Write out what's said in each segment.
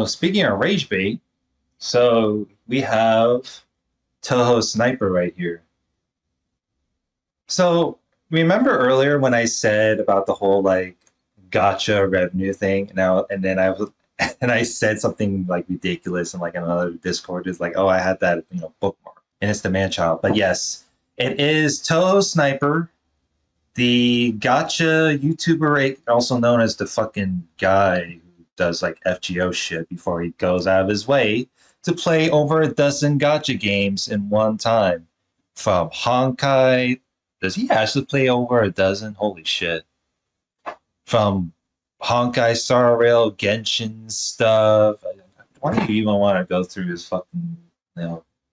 Speaking of rage bait, so we have Touhou Sniper right here. So remember earlier when I said about the whole like gotcha revenue thing? Now and then I was and I said something like ridiculous and like another Discord is like, oh, I had that bookmark and it's the man child. But yes, it is Touhou Sniper, the gotcha YouTuber, also known as the fucking guy who does like FGO shit before he goes out of his way to play over a dozen gotcha games in one time. From Honkai, does he actually play over a dozen? Holy shit. From Honkai Star Rail, Genshin stuff. Why do you even want to go through his fucking,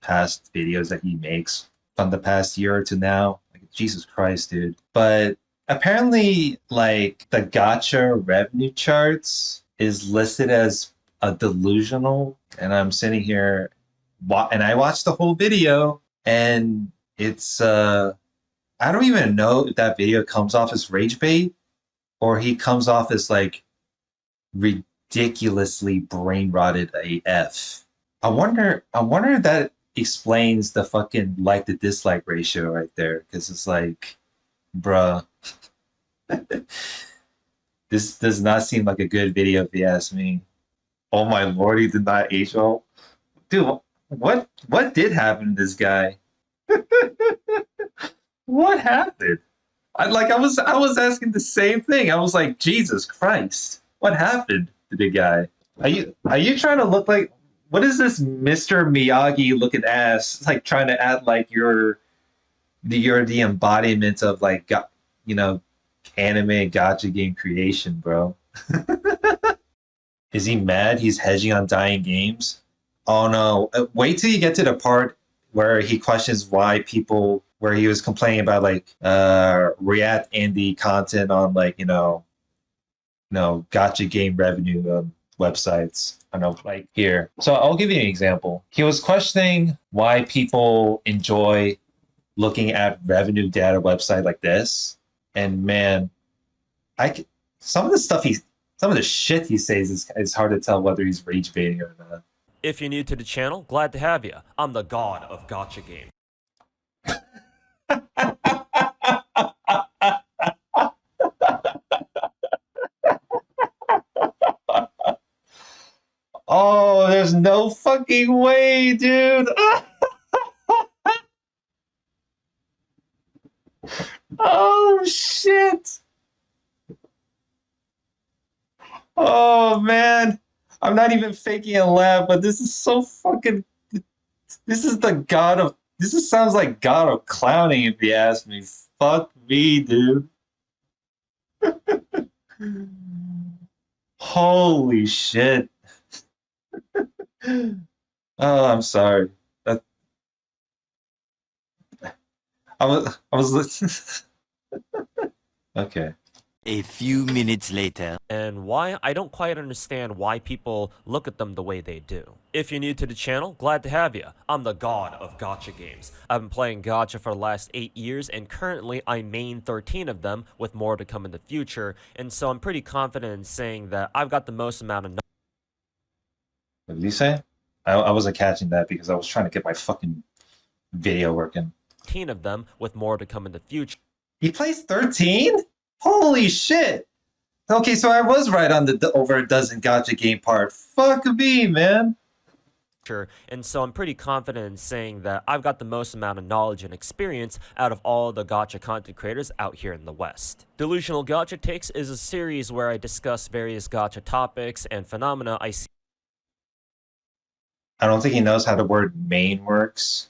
past videos that he makes from the past year to now? Like, Jesus Christ, dude. But apparently, like, the gotcha revenue charts is listed as a delusional. And I'm sitting here, and I watched the whole video, and it's, I don't even know if that video comes off as rage bait or he comes off as like ridiculously brain rotted AF. I wonder if that explains the fucking like to dislike ratio right there. Cause it's like, bruh, this does not seem like a good video if you ask me. Oh my lord, he did not age well. Dude, what did happen to this guy? What happened? I was asking the same thing. I was like, Jesus Christ, what happened to the guy? Are you trying to look like what is this Mr. Miyagi looking ass? It's like trying to act like you're the embodiment of like anime gotcha game creation, bro. Is he mad? He's hedging on dying games. Oh no! Wait till you get to the part where he questions why people, where he was complaining about like React indie content on like gotcha game revenue websites. I don't know, like here. So I'll give you an example. He was questioning why people enjoy looking at revenue data website like this, and man, some of the some of the shit he says is hard to tell whether he's rage baiting or not. If you're new to the channel, glad to have you. I'm the god of gotcha games. Oh, there's no fucking way, dude. Oh shit. Oh man. I'm not even faking a laugh, but this is so fucking this is the god of sounds like god of clowning if you ask me. Fuck me, dude. Holy shit. Oh, I'm sorry. That I was okay. A few minutes later. And why? I don't quite understand why people look at them the way they do. If you're new to the channel, glad to have you. I'm the god of gotcha games. I've been playing gotcha for the last 8 years, and currently I main 13 of them, with more to come in the future, and so I'm pretty confident in saying that I've got the most amount of What did you say? I wasn't catching that because I was trying to get my fucking video working. 13 of them, with more to come in the future. He plays 13? Holy shit! Okay, so I was right on the over a dozen gotcha game part. Fuck me, man. And so I'm pretty confident in saying that I've got the most amount of knowledge and experience out of all the gotcha content creators out here in the West. Delusional Gotcha Takes is a series where I discuss various gotcha topics and phenomena I see. I don't think he knows how the word main works.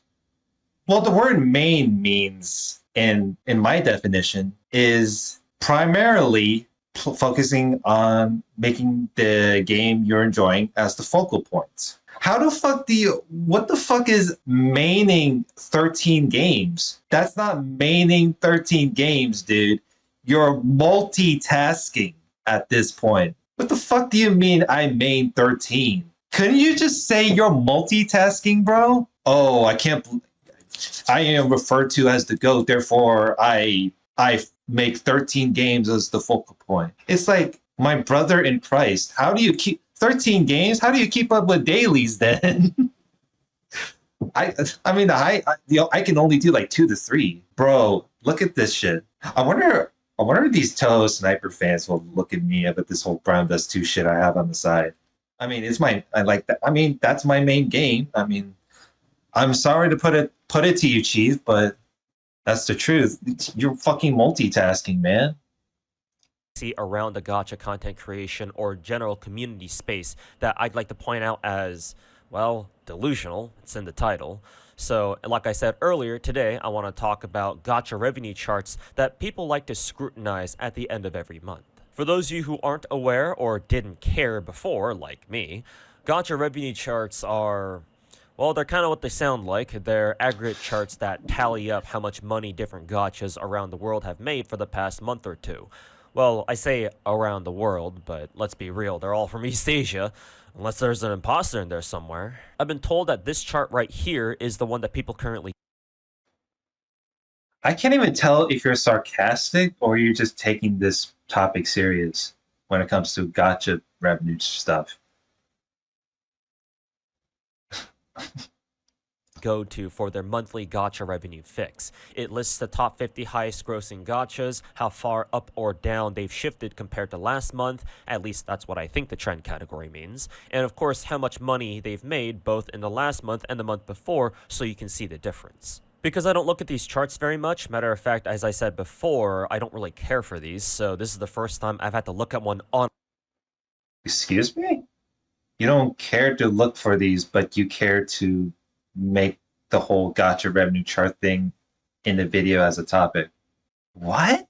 Well, the word main means, in my definition, is primarily focusing on making the game you're enjoying as the focal point. What the fuck is maining 13 games? That's not maining 13 games, dude. You're multitasking at this point. What the fuck do you mean I main 13? Couldn't you just say you're multitasking, bro? Oh, I am referred to as the GOAT, therefore I make 13 games as the focal point. It's like my brother in Christ. How do you keep 13 games? How do you keep up with dailies then? I mean, I can only do like 2 to 3. Bro, look at this shit. I wonder if these Touhou Sniper fans will look at me about this whole Brown Dust 2 shit I have on the side. I mean, I like that. I mean, that's my main game. I mean, I'm sorry to put it to you, Chief, but that's the truth. You're fucking multitasking, man. See around the gacha content creation or general community space that I'd like to point out as, well, delusional. It's in the title. So, like I said earlier, today I want to talk about gacha revenue charts that people like to scrutinize at the end of every month. For those of you who aren't aware or didn't care before, like me, gacha revenue charts are, well, they're kind of what they sound like. They're aggregate charts that tally up how much money different gachas around the world have made for the past month or two. Well, I say around the world, but let's be real, they're all from East Asia, unless there's an imposter in there somewhere. I've been told that this chart right here is the one that people currently... I can't even tell if you're sarcastic or you're just taking this topic serious when it comes to gacha revenue stuff. go to for their monthly gacha revenue fix. It lists the top 50 highest grossing gachas, how far up or down they've shifted compared to last month, at least that's what I think the trend category means, and of course how much money they've made both in the last month and the month before so you can see the difference. Because I don't look at these charts very much, matter of fact, as I said before, I don't really care for these, so this is the first time I've had to look at one on... Excuse me? You don't care to look for these, but you care to make the whole gacha revenue chart thing in the video as a topic. What?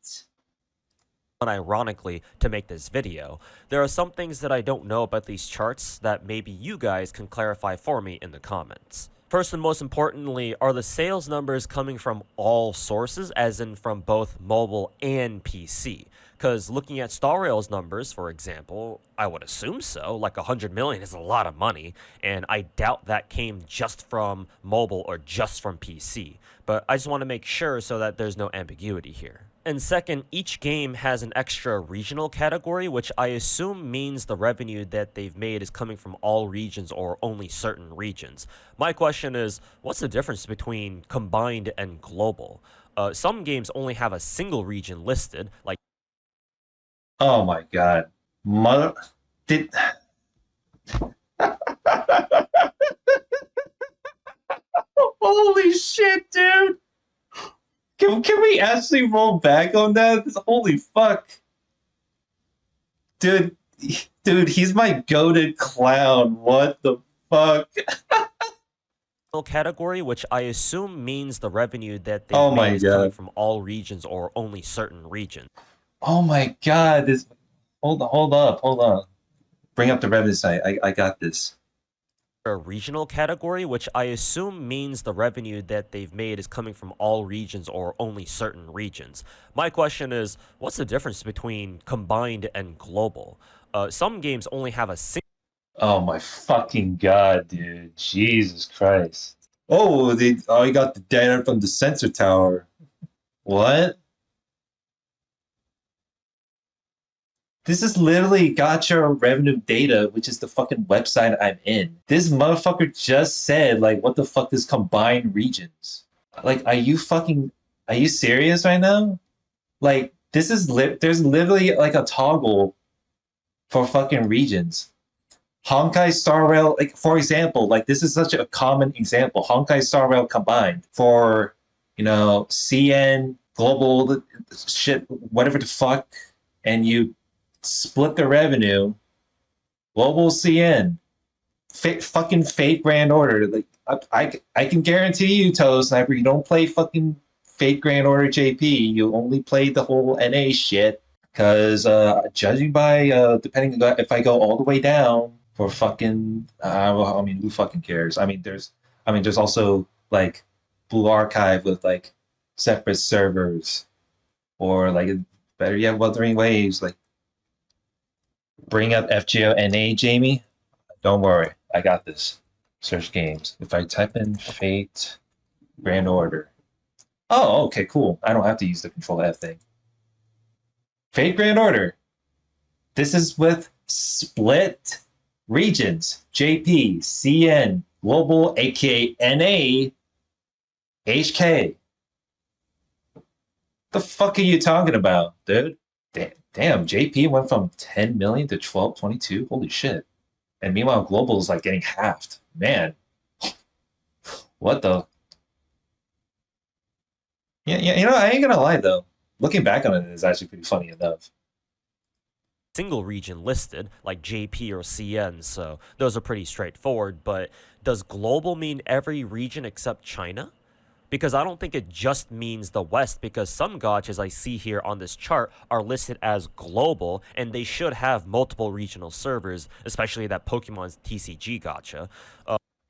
Ironically, to make this video, there are some things that I don't know about these charts that maybe you guys can clarify for me in the comments. First and most importantly, are the sales numbers coming from all sources, as in from both mobile and PC? Because looking at Star Rail's numbers, for example, I would assume so. Like 100 million is a lot of money, and I doubt that came just from mobile or just from PC. But I just want to make sure so that there's no ambiguity here. And second, each game has an extra regional category, which I assume means the revenue that they've made is coming from all regions or only certain regions. My question is, what's the difference between combined and global? Some games only have a single region listed, like... Oh my god. Mother... Did... Holy shit, dude! Can we actually roll back on that? Holy fuck. Dude, he's my goated clown. What the fuck? category, which I assume means the revenue that they Oh made my is coming god. from all regions or only certain regions. Oh my god. This... Hold up. Bring up the revenue site. I got this. A regional category, which I assume means the revenue that they've made is coming from all regions or only certain regions. My question is, what's the difference between combined and global? Some games only have a single... Oh my fucking god, dude. Jesus Christ. Oh, I got the data from the sensor tower. What? This is literally gacha revenue data, which is the fucking website I'm in. This motherfucker just said, like, what the fuck is combined regions? Like, are you serious right now? Like, there's literally like a toggle for fucking regions. Honkai Star Rail, like, for example, like, this is such a common example. Honkai Star Rail combined for, CN, global shit, whatever the fuck, and you split the revenue. Global CN, fucking Fate Grand Order. Like, I can guarantee you, TouhouSniper, you don't play fucking Fate Grand Order JP. You only play the whole NA shit. Because judging by depending on if I go all the way down for fucking, I mean, who fucking cares? I mean, there's also like Blue Archive with like separate servers, or like better yet, Wuthering Waves. Like, bring up FGO NA, Jamie. Don't worry, I got this. Search games. If I type in Fate Grand Order. Oh, okay, cool. I don't have to use the Control F thing. Fate Grand Order. This is with split Regions, JP, CN, Global, aka NA, HK. The fuck are you talking about, dude? Damn, JP went from 10 million to 12, 22. Holy shit. And meanwhile, Global is like getting halved. Man, what the? Yeah, I ain't gonna lie though. Looking back on it is actually pretty funny enough. Single region listed, like JP or CN, so those are pretty straightforward. But does global mean every region except China? Because I don't think it just means the West, because some gachas I see here on this chart are listed as global, and they should have multiple regional servers, especially that Pokemon's TCG gacha.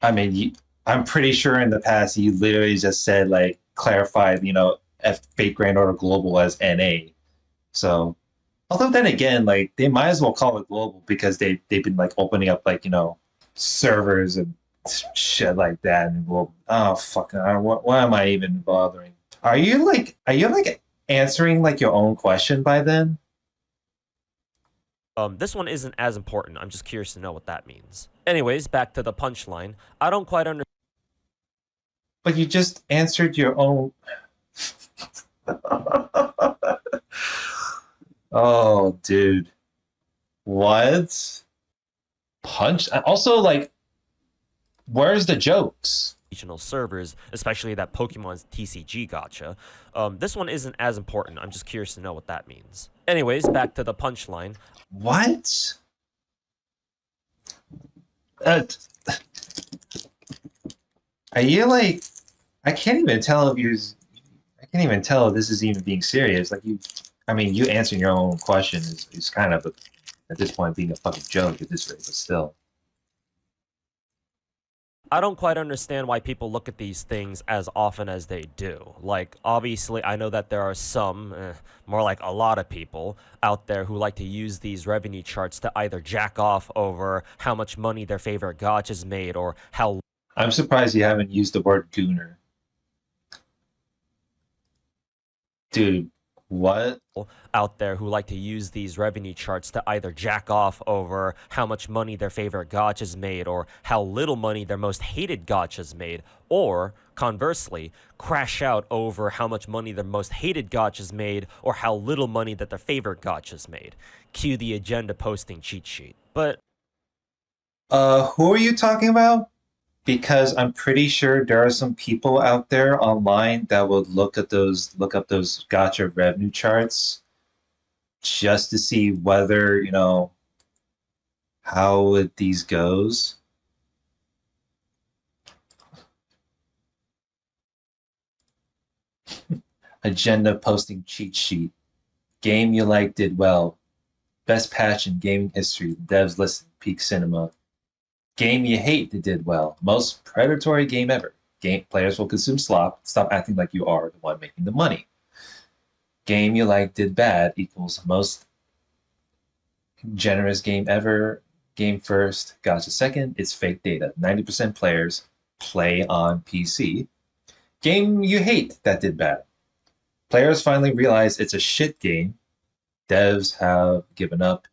I mean, I'm pretty sure in the past you literally just said like clarified, F Fate Grand Order Global as NA. So, although then again, like they might as well call it global because they've been like opening up like servers and shit like that. And well, oh fuck, why am I even bothering? Are you like answering like your own question by then? This one isn't as important. I'm just curious to know what that means. Anyways, back to the punchline. I don't quite understand. But you just answered your own. Oh, dude. What? Punch? Also, like, where's the jokes? Regional servers, especially that Pokemon's TCG gacha. This one isn't as important. I'm just curious to know what that means. Anyways, back to the punchline. What? Uh, are you like? I can't even tell if you're. I can't even tell if this is even being serious. Like you, I mean, you answering your own question is kind of at this point being a fucking joke at this rate, but still. I don't quite understand why people look at these things as often as they do. Like, obviously, I know that there are some, more like a lot of people out there who like to use these revenue charts to either jack off over how much money their favorite gachas made or how I'm surprised you haven't used the word gooner. Dude, what? out there who like to use these revenue charts to either jack off over how much money their favorite gachas made or how little money their most hated gachas made, or conversely, crash out over how much money their most hated gachas made or how little money that their favorite gachas made. Cue the agenda posting cheat sheet. But Who are you talking about? Because I'm pretty sure there are some people out there online that would look up those gotcha revenue charts just to see whether, how these goes. Agenda posting cheat sheet. Game you like did well. Best patch in gaming history. Devs listen. Peak cinema. Game you hate that did well. Most predatory game ever. Game players will consume slop. Stop acting like you are the one making the money. Game you like did bad equals most generous game ever. Game first, gotcha second. It's fake data. 90% players play on PC. Game you hate that did bad. Players finally realize it's a shit game. Devs have given up.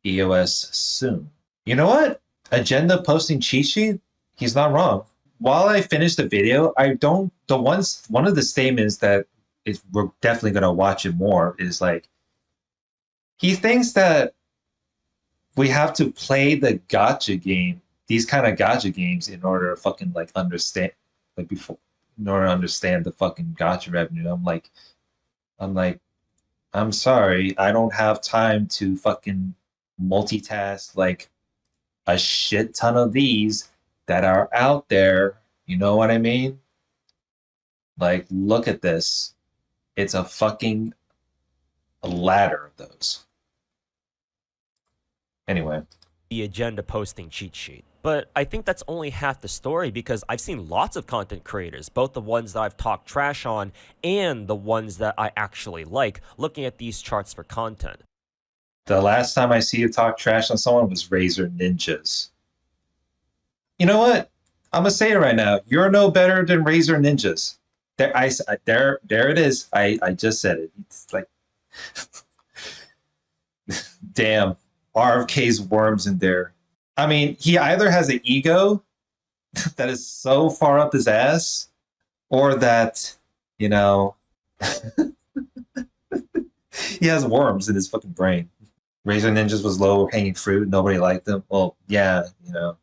EOS soon. You know what? Agenda posting cheat sheet, he's not wrong. While I finish the video, I don't one of the statements that is we're definitely gonna watch it more is like he thinks that we have to play the gotcha game, these kind of gotcha games in order to fucking like understand like before in order to understand the fucking gotcha revenue. I'm like, I'm sorry, I don't have time to fucking multitask like a shit ton of these that are out there. You know what I mean? Like, look at this. It's a fucking ladder of those. Anyway. the agenda posting cheat sheet. But I think that's only half the story, because I've seen lots of content creators, both the ones that I've talked trash on and the ones that I actually like, looking at these charts for content. The last time I see you talk trash on someone was Razor Ninjas. You know what? I'm gonna say it right now. You're no better than Razor Ninjas. There it is. I just said it. It's like, damn, RFK's worms in there. I mean, he either has an ego that is so far up his ass, or that, you know, he has worms in his fucking brain. Razor Ninjas was low hanging fruit. Nobody liked them. Well, yeah, you know.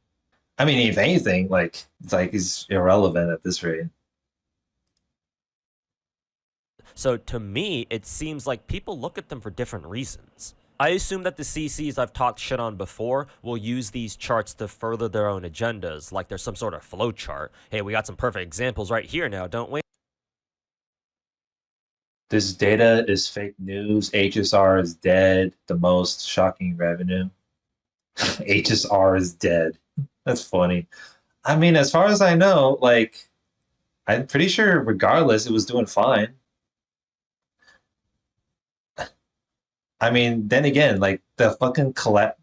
I mean, if anything, like it's like he's irrelevant at this rate. So to me, it seems like people look at them for different reasons. I assume that the CCs I've talked shit on before will use these charts to further their own agendas, like there's some sort of flow chart. Hey, we got some perfect examples right here now, don't we? This data is fake news. HSR is dead. The most shocking revenue. HSR is dead. That's funny. I mean, as far as I know, like I'm pretty sure regardless it was doing fine. I mean, then again, like the fucking collab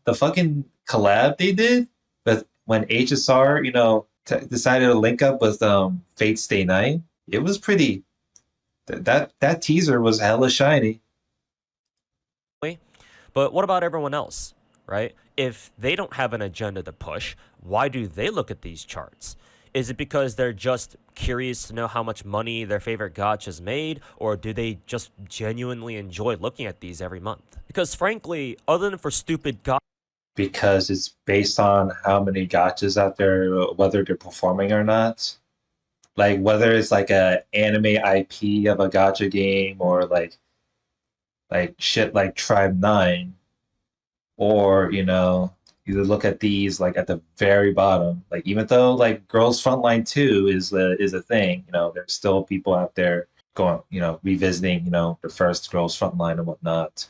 they did, but when HSR, decided to link up with Fate Stay Night, it was pretty. That teaser was hella shiny. But what about everyone else, right? If they don't have an agenda to push, why do they look at these charts? Is it because they're just curious to know how much money their favorite gotcha's made, or do they just genuinely enjoy looking at these every month? Because frankly, other than for stupid Because it's based on how many gotchas out there, whether they're performing or not. Like whether it's like a anime IP of a gotcha game or like shit like Tribe 9, or you look at these like at the very bottom. Like even though like Girls Frontline 2 is a thing, there's still people out there going, revisiting, the first Girls Frontline and whatnot.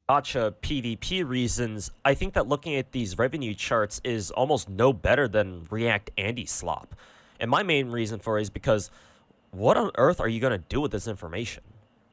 gotcha PvP reasons, I think that looking at these revenue charts is almost no better than React anti-slop. And my main reason for it is because what on earth are you going to do with this information,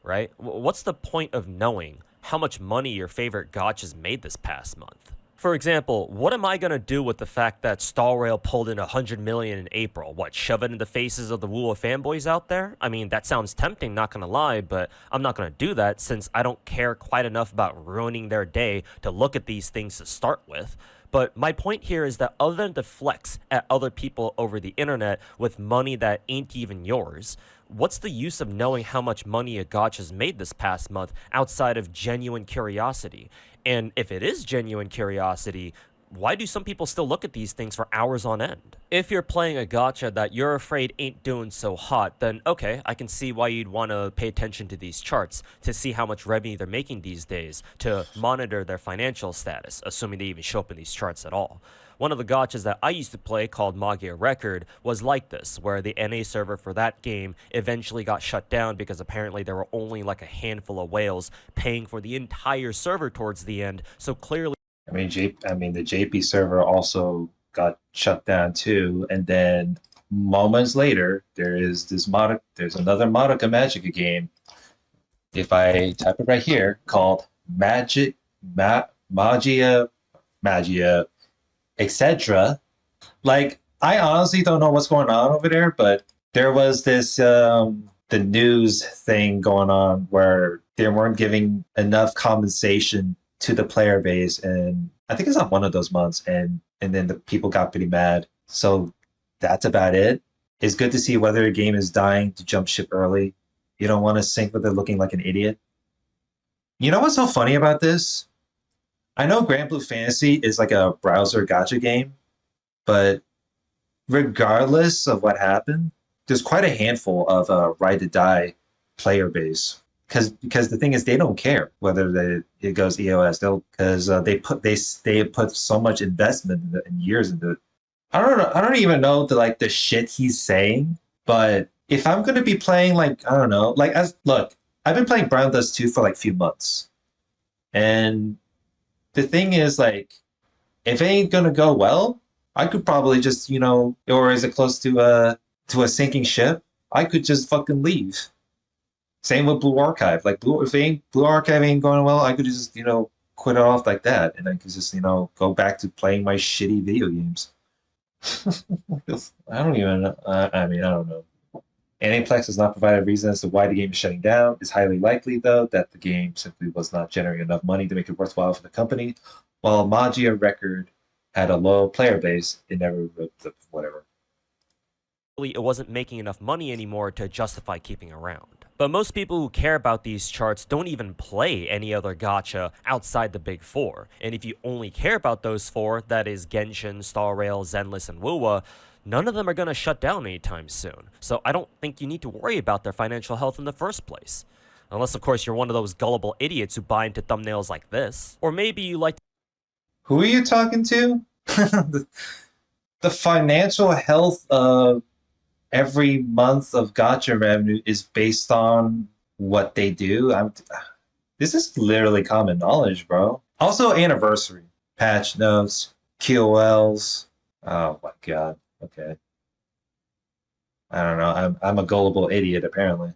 right? What's the point of knowing how much money your favorite gotchas made this past month? For example, what am I going to do with the fact that Star Rail pulled in 100 million in April? What, shove it in the faces of the Woowa fanboys out there? I mean, that sounds tempting, not going to lie, but I'm not going to do that since I don't care quite enough about ruining their day to look at these things to start with. But my point here is that other than to flex at other people over the internet with money that ain't even yours, what's the use of knowing how much money a gotcha's made this past month outside of genuine curiosity? And if it is genuine curiosity, why do some people still look at these things for hours on end? If you're playing a gotcha that you're afraid ain't doing so hot, then okay, I can see why you'd want to pay attention to these charts to see how much revenue they're making these days, to monitor their financial status, assuming they even show up in these charts at all. One of the gotchas that I used to play called Magia Record was like this, where the NA server for that game eventually got shut down because apparently there were only like a handful of whales paying for the entire server towards the end, so clearly The JP server also got shut down too, and then moments later, there's another Madoka Magica game. If I type it right here, called Magia, etc. Like, I honestly don't know what's going on over there, but there was this the news thing going on where they weren't giving enough compensation to the player base, and I think it's on one of those months, and then the people got pretty mad. So that's about it. It's good to see whether a game is dying to jump ship early. You don't want to sink with it looking like an idiot. You know what's so funny about this? I know Grand Blue Fantasy is like a browser gotcha game, but regardless of what happened, there's quite a handful of ride to die player base. Because the thing is, they don't care whether it goes EOS. They'll because they put so much investment and years into it. I don't know. I don't even know the shit he's saying. But if I'm gonna be playing like I don't know, like as look, I've been playing Brown Dust 2 for like a few months, and the thing is like if it ain't gonna go well, I could probably just or is it close to a sinking ship? I could just fucking leave. Same with Blue Archive. Like Blue Archive ain't going well, I could just quit it off like that, and I could just go back to playing my shitty video games. I don't even know. I mean, I don't know. Aniplex has not provided a reason as to why the game is shutting down. It's highly likely, though, that the game simply was not generating enough money to make it worthwhile for the company. While Magia Record had a low player base, it never ripped up whatever. It wasn't making enough money anymore to justify keeping around. But most people who care about these charts don't even play any other gacha outside the big four. And if you only care about those four, that is Genshin, Star Rail, Zenless, and Wuwa, none of them are going to shut down anytime soon. So I don't think you need to worry about their financial health in the first place. Unless, of course, you're one of those gullible idiots who buy into thumbnails like this. Or maybe you like Who are you talking to? The financial health of every month of gacha revenue is based on what they do. This is literally common knowledge, bro. Also, anniversary, patch notes, QOLs. Oh my god. Okay. I don't know. I'm a gullible idiot apparently.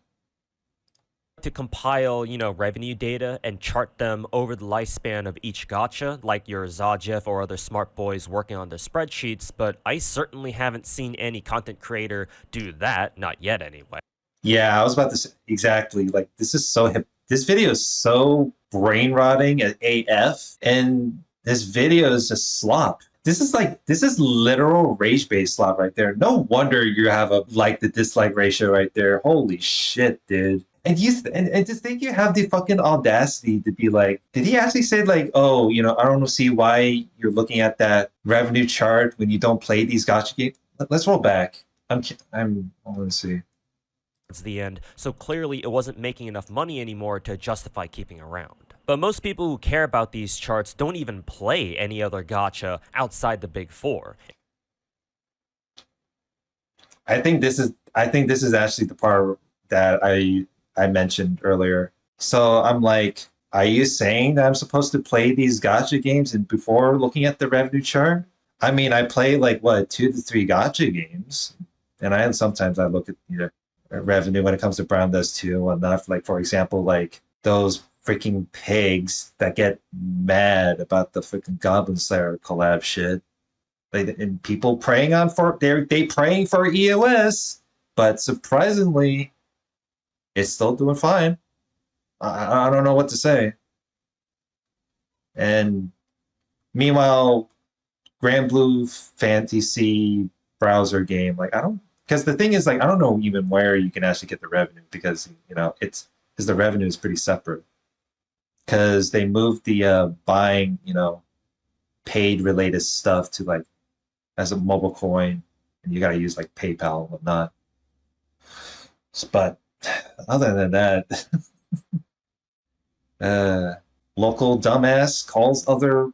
to compile, revenue data and chart them over the lifespan of each gacha, like your Zajef or other smart boys working on their spreadsheets, but I certainly haven't seen any content creator do that, not yet anyway. Yeah, I was about to say exactly. Like this is so hip. This video is so brain rotting at AF, and this video is just slop. This is literal rage based slop right there. No wonder you have a like to dislike ratio right there. Holy shit, dude. And to think you have the fucking audacity to be like, did he actually say like, oh, I don't see why you're looking at that revenue chart when you don't play these gacha games. Let's roll back. Let's see. Towards the end, so clearly it wasn't making enough money anymore to justify keeping around. But most people who care about these charts don't even play any other gacha outside the big four. I think this is actually the part that I mentioned earlier. So I'm like, are you saying that I'm supposed to play these gacha games and before looking at the revenue chart? I mean, I play like what 2 to 3 gacha games, and sometimes I look at revenue when it comes to Brown does too and whatnot. Like for example, like those freaking pigs that get mad about the freaking Goblin Slayer collab shit. And people praying on for they praying for EOS, but surprisingly, it's still doing fine. I don't know what to say. And meanwhile, Grand Blue Fantasy browser game, like I don't, because the thing is like I don't know even where you can actually get the revenue because it's because the revenue is pretty separate because they moved the buying paid related stuff to like as a mobile coin and you got to use like PayPal and whatnot. But other than that, local dumbass calls other,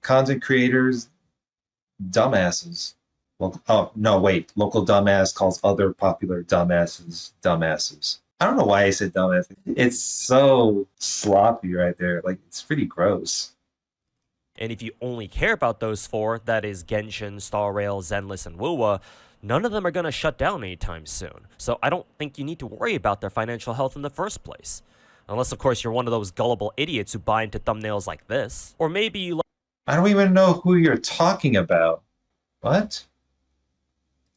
content creators dumbasses. Oh, no, wait. Local dumbass calls other popular dumbasses dumbasses. I don't know why I said dumbass. It's so sloppy right there. Like, it's pretty gross. And if you only care about those four, that is Genshin, Star Rail, Zenless, and Wuwa, none of them are going to shut down anytime soon. So I don't think you need to worry about their financial health in the first place. Unless, of course, you're one of those gullible idiots who buy into thumbnails like this. Or maybe you I don't even know who you're talking about. What?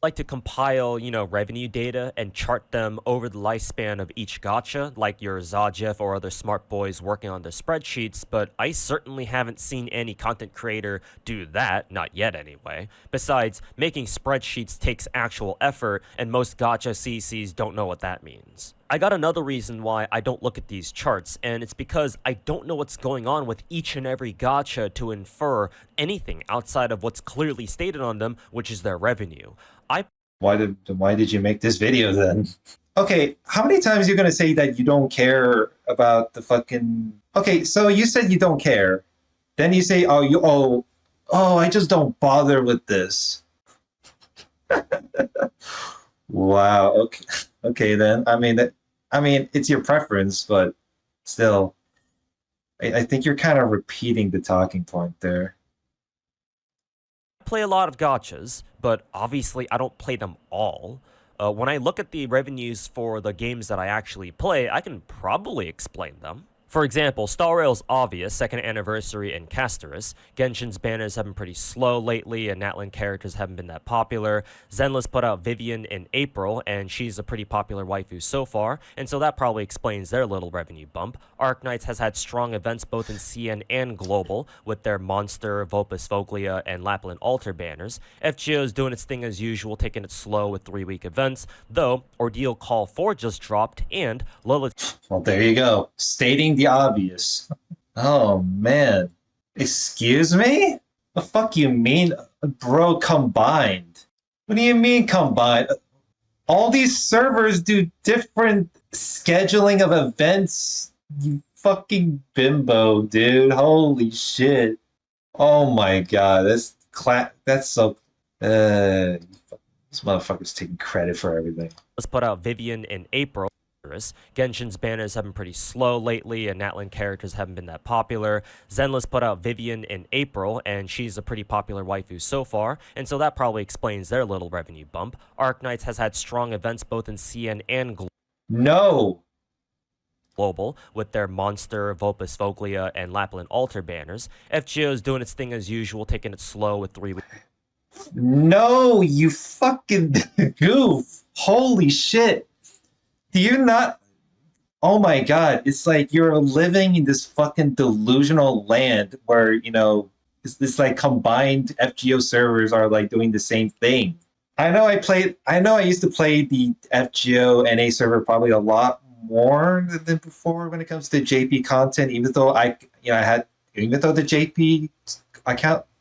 like to compile, revenue data and chart them over the lifespan of each gacha, like your Zajef or other smart boys working on their spreadsheets, but I certainly haven't seen any content creator do that, not yet anyway. Besides, making spreadsheets takes actual effort, and most gacha CCs don't know what that means. I got another reason why I don't look at these charts, and it's because I don't know what's going on with each and every gacha to infer anything outside of what's clearly stated on them, which is their revenue. Why did you make this video then? Okay, how many times are you gonna say that you don't care about the fucking? Okay, so you said you don't care, then you say, I just don't bother with this. Wow. Okay then. I mean, it's your preference, but still, I think you're kind of repeating the talking point there. Play a lot of gachas, but obviously I don't play them all. When I look at the revenues for the games that I actually play, I can probably explain them. For example, Star Rail's obvious, second anniversary, and Casterus. Genshin's banners have been pretty slow lately, and Natlan characters haven't been that popular. Zenless put out Vivian in April, and she's a pretty popular waifu so far, and so that probably explains their little revenue bump. Arknights has had strong events both in CN and Global, with their Monster, Vopus Voglia, and Lapland Altar banners. FGO's doing its thing as usual, taking it slow with 3-week events, though Ordeal Call 4 just dropped, and Lilith... Well, there you go. Stating the obvious. Oh, man. Excuse me? The fuck you mean, bro, combined? What do you mean combined? All these servers do different scheduling of events. You fucking bimbo, dude. Holy shit. Oh my god. That's so... this motherfucker's taking credit for everything. Let's put out Vivian in April. Genshin's banners have been pretty slow lately, and Natlan characters haven't been that popular. Zenless put out Vivian in April, and she's a pretty popular waifu so far, and so that probably explains their little revenue bump. Arknights has had strong events both in CN and Global, with their Monster, Vopus Voglia, and Lapland Altar banners. FGO's doing its thing as usual, taking it slow with 3 weeks. No, you fucking goof. Holy shit. Do you not? Oh my god, it's like you're living in this fucking delusional land where, you know, it's like combined FGO servers are like doing the same thing. I know I used to play the FGO NA server probably a lot more than before when it comes to JP content, even though even though the JP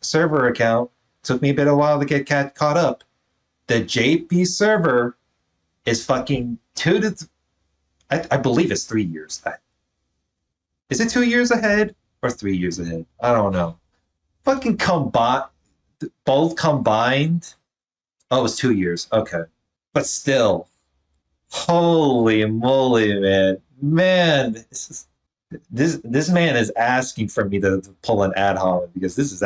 server account took me a bit of a while to get caught up. The JP server is fucking I believe it's 3 years. Is it 2 years ahead or 3 years ahead? I don't know. Fucking both combined. Oh, it's 2 years. Okay, but still, holy moly, man! This man is asking for me to pull an ad hoc because this is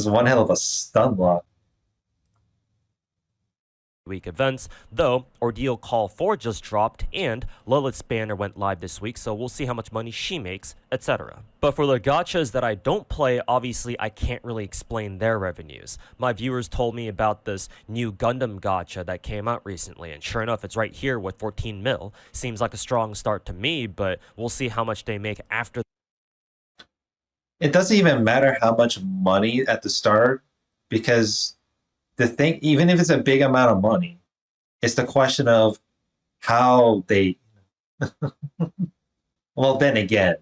one hell of a stun lock. Week events, though Ordeal Call 4 just dropped and Lilith's banner went live this week, so we'll see how much money she makes, etc. But for the gachas that I don't play, obviously I can't really explain their revenues. My viewers told me about this new Gundam gacha that came out recently, and sure enough, it's right here with 14 mil. Seems like a strong start to me, but we'll see how much they make after. It doesn't even matter how much money at the start, because the thing, even if it's a big amount of money, it's the question of how they... Well, then again,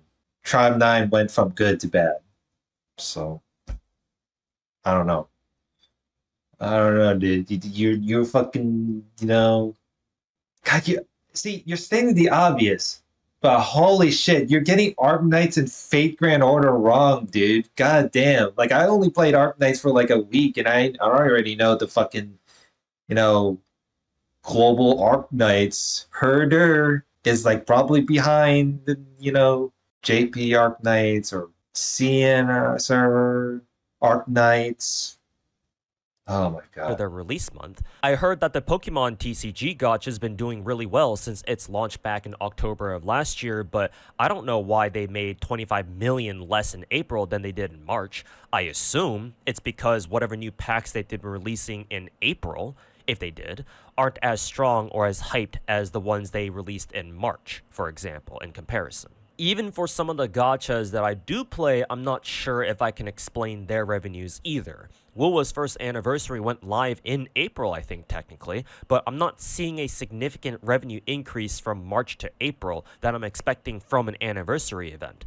Tribe 9 went from good to bad. So, I don't know. Dude. You're fucking, you know... God, you're stating the obvious. But holy shit, you're getting Arknights and Fate Grand Order wrong, dude. God damn. Like, I only played Arknights for like a week, and I already know the fucking, you know, global Arknights. Herder is like probably behind the, you know, JP Arknights or CN server Arknights. Oh my god. For their release month. I heard that the Pokemon TCG gacha has been doing really well since its launch back in October of last year, but I don't know why they made 25 million less in April than they did in March. I assume it's because whatever new packs they've been releasing in April, if they did, aren't as strong or as hyped as the ones they released in March, for example, in comparison. Even for some of the gachas that I do play, I'm not sure if I can explain their revenues either. Wuwa's first anniversary went live in April, I think, technically, but I'm not seeing a significant revenue increase from March to April that I'm expecting from an anniversary event.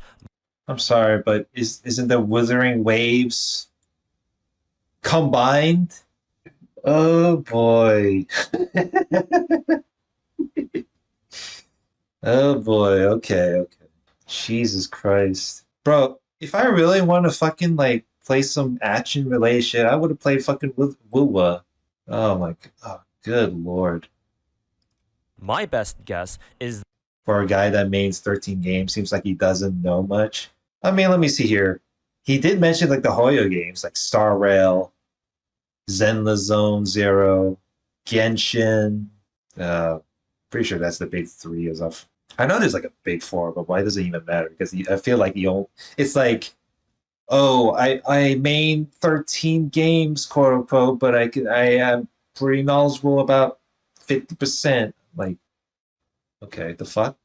I'm sorry, but isn't the Withering Waves combined? Oh boy. Oh boy, okay. Jesus Christ. Bro, if I really want to fucking like play some action related shit, I would have played fucking Wuwa. Oh my god. Oh, good lord. My best guess is for a guy that mains 13 games, seems like he doesn't know much. I mean, let me see here. He did mention like the Hoyo games, like Star Rail, Zenla Zone Zero, Genshin. Pretty sure that's the big three as of I know there's like a big four, but why does it even matter? Because I feel like it's like, oh, I main 13 games, quote unquote, but I am pretty knowledgeable about 50%. Like, okay, the fuck?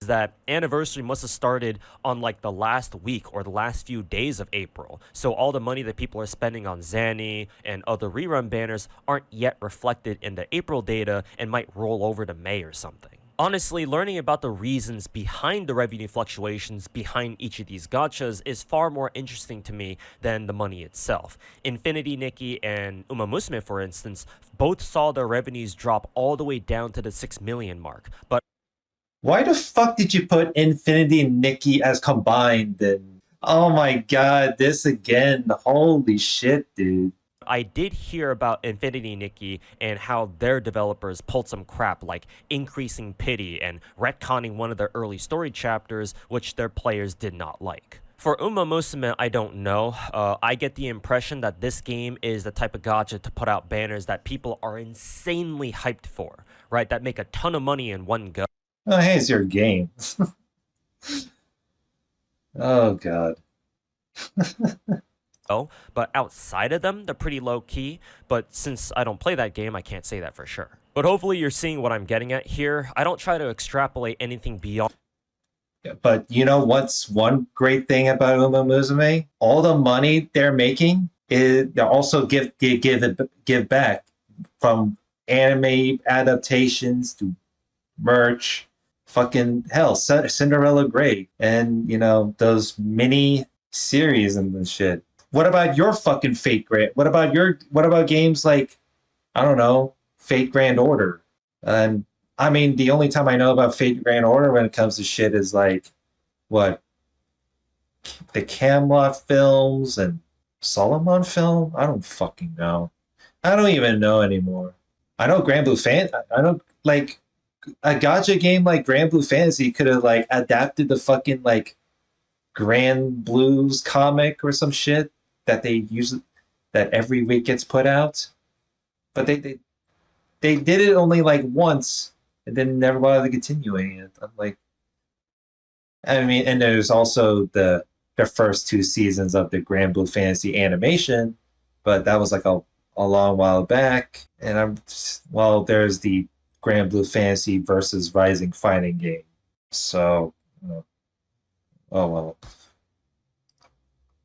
That anniversary must have started on like the last week or the last few days of April. So all the money that people are spending on Zanny and other rerun banners aren't yet reflected in the April data and might roll over to May or something. Honestly, learning about the reasons behind the revenue fluctuations behind each of these gachas is far more interesting to me than the money itself. Infinity Nikki and Uma Musume, for instance, both saw their revenues drop all the way down to the 6 million mark, but Why the fuck did you put Infinity and Nikki as combined? And oh my god, this again. Holy shit, dude. I did hear about Infinity Nikki and how their developers pulled some crap like increasing pity and retconning one of their early story chapters, which their players did not like. For Uma Musume, I don't know. I get the impression that this game is the type of gacha to put out banners that people are insanely hyped for, right? That make a ton of money in one go. Oh, hey, it's your game. Oh god. But outside of them, they're pretty low key. But since I don't play that game, I can't say that for sure. But hopefully you're seeing what I'm getting at here. I don't try to extrapolate anything beyond. But you know what's one great thing about Uma Musume? All the money they're making is they also give back, from anime adaptations to merch, fucking hell, Cinderella Grey, and you know those mini series and the shit. What about your fucking Fate Grand? What about games like, I don't know, Fate Grand Order? And I mean, the only time I know about Fate Grand Order when it comes to shit is like what, the Camelot films and Solomon film. I don't fucking know. I don't even know anymore. I know Grand Blue Fan. I know like a gacha game like Grand Blue Fantasy could have like adapted the fucking like Grand Blues comic or some shit that they use, that every week gets put out. But they did it only like once and then never bothered continuing it. I'm like, I mean, and there's also the first two seasons of the Grand Blue Fantasy animation, but that was like a long while back. And well, there's the Grand Blue Fantasy versus Rising fighting game. So, oh well.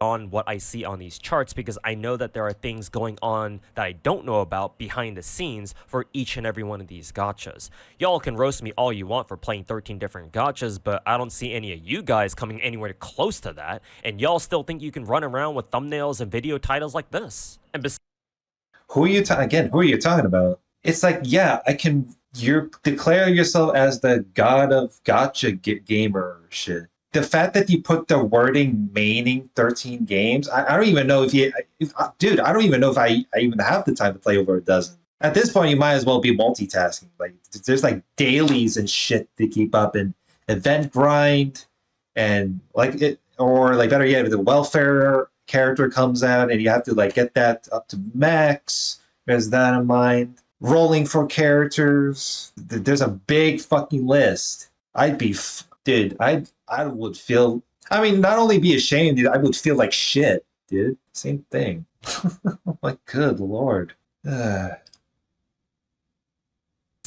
On what I see on these charts because I know that there are things going on that I don't know about behind the scenes for each and every one of these gachas. Y'all can roast me all you want for playing 13 different gachas, but I don't see any of you guys coming anywhere close to that, and y'all still think you can run around with thumbnails and video titles like this. And Who are you again? Who are you talking about? It's like, yeah, I can. You declare yourself as the god of gacha gamer shit. The fact that you put the wording maining 13 games, I don't even know dude, I don't even know if I even have the time to play over a dozen. At this point, you might as well be multitasking. Like, there's like dailies and shit to keep up, and event grind, and like it, or like better yet, the welfare character comes out, and you have to like get that up to max. There's that in mind. Rolling for characters. There's a big fucking list. I'd be, dude. I would feel. I mean, not only be ashamed, dude. I would feel like shit, dude. Same thing. Oh my good lord.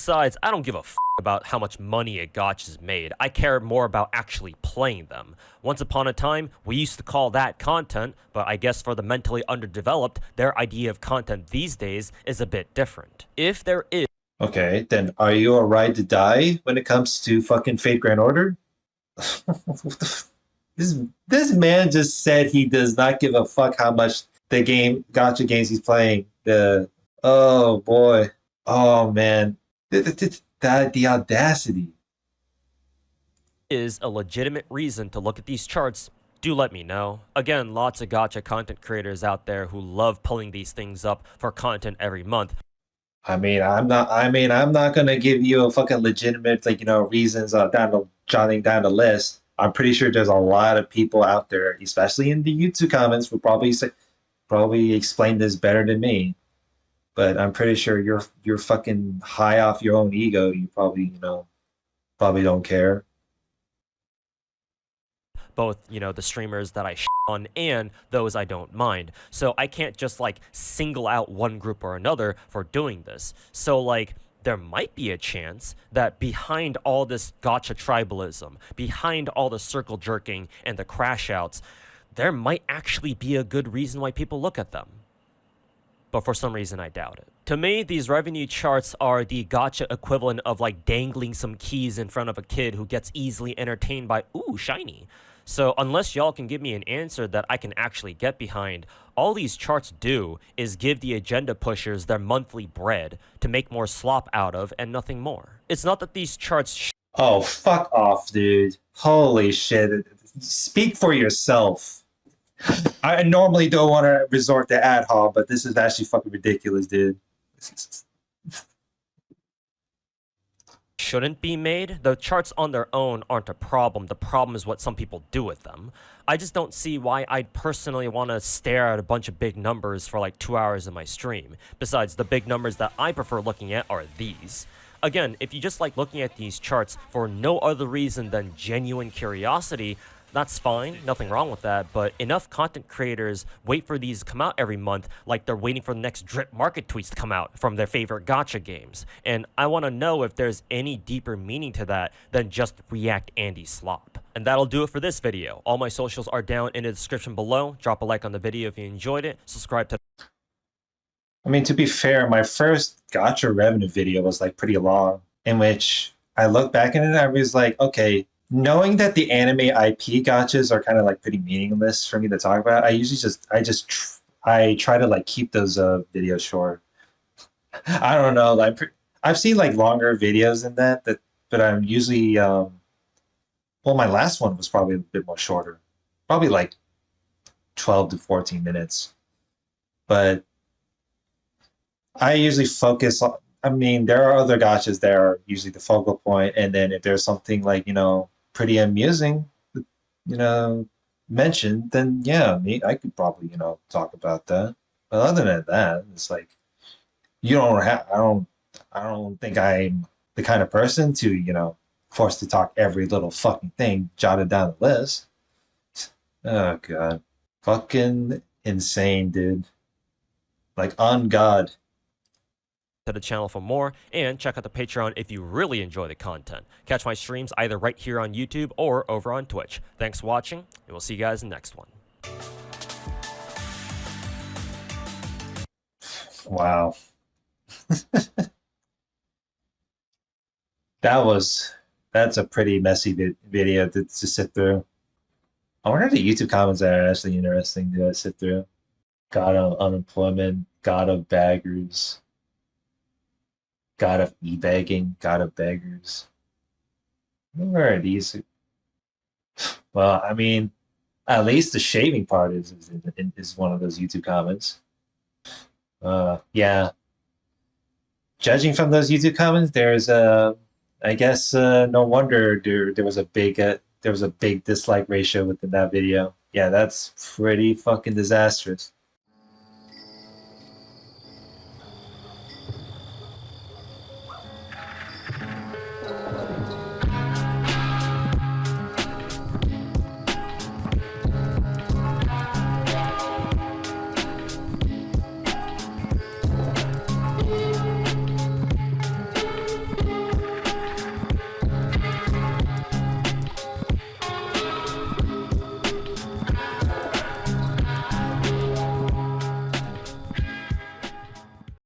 besides, I don't give a about how much money a gotcha's made. I care more about actually playing them. Once upon a time, we used to call that content, but I guess for the mentally underdeveloped, their idea of content these days is a bit different. If there is. Okay, then are you a ride to die when it comes to fucking Fate Grand Order? This man just said he does not give a fuck how much the gotcha games he's playing. Oh boy, oh man, the audacity. Is a legitimate reason to look at these charts, do let me know. Again, lots of gotcha content creators out there who love pulling these things up for content every month. I'm not gonna give you a fucking legitimate, reasons jotting down the list. I'm pretty sure there's a lot of people out there, especially in the YouTube comments, will probably explain this better than me. But I'm pretty sure you're fucking high off your own ego. You probably probably don't care. Both, the streamers that I on and those I don't mind. So I can't just like single out one group or another for doing this. So like there might be a chance that behind all this gotcha tribalism, behind all the circle jerking and the crash outs, there might actually be a good reason why people look at them. But for some reason, I doubt it. To me, these revenue charts are the gotcha equivalent of like dangling some keys in front of a kid who gets easily entertained by, ooh, shiny. So unless y'all can give me an answer that I can actually get behind, all these charts do is give the agenda pushers their monthly bread to make more slop out of and nothing more. It's not that these charts Oh, fuck off, dude. Holy shit. Speak for yourself. I normally don't want to resort to ad hoc, but this is actually fucking ridiculous, dude. shouldn't be made. The charts on their own aren't a problem. The problem is what some people do with them. I just don't see why I'd personally want to stare at a bunch of big numbers for like 2 hours in my stream. Besides, the big numbers that I prefer looking at are these. Again, if you just like looking at these charts for no other reason than genuine curiosity, that's fine, nothing wrong with that, but enough content creators wait for these to come out every month like they're waiting for the next drip market tweets to come out from their favorite gacha games. And I want to know if there's any deeper meaning to that than just React Andy slop. And that'll do it for this video. All my socials are down in the description below. Drop a like on the video if you enjoyed it. Subscribe to I mean, to be fair, my first gotcha revenue video was like pretty long, in which I look back at it and I was like, okay, knowing that the anime IP gotchas are kind of like pretty meaningless for me to talk about, I try to like keep those videos short. I don't know, I've seen like longer videos than that, but I'm usually well, my last one was probably a bit more shorter, probably like 12 to 14 minutes, but I usually focus on. I mean, there are other gotchas that are usually the focal point, and then if there's something like pretty amusing, you know, mentioned, then yeah, I could probably talk about that. But other than that, it's like you don't have. I don't think I'm the kind of person to forced to talk every little fucking thing jotted down the list. Oh god, fucking insane, dude. Like on God. the channel for more, and check out the Patreon if you really enjoy the content. Catch my streams either right here on YouTube or over on Twitch. Thanks for watching, and we'll see you guys in the next one. Wow. That's a pretty messy video to sit through. I wonder if the YouTube comments are actually interesting to sit through. God of unemployment, God of baggers, God of e-begging, God of beggars. Where are these? Well, I mean, at least the shaving part is one of those YouTube comments. Yeah. Judging from those YouTube comments, there's I guess no wonder there was a big dislike ratio within that video. Yeah, that's pretty fucking disastrous.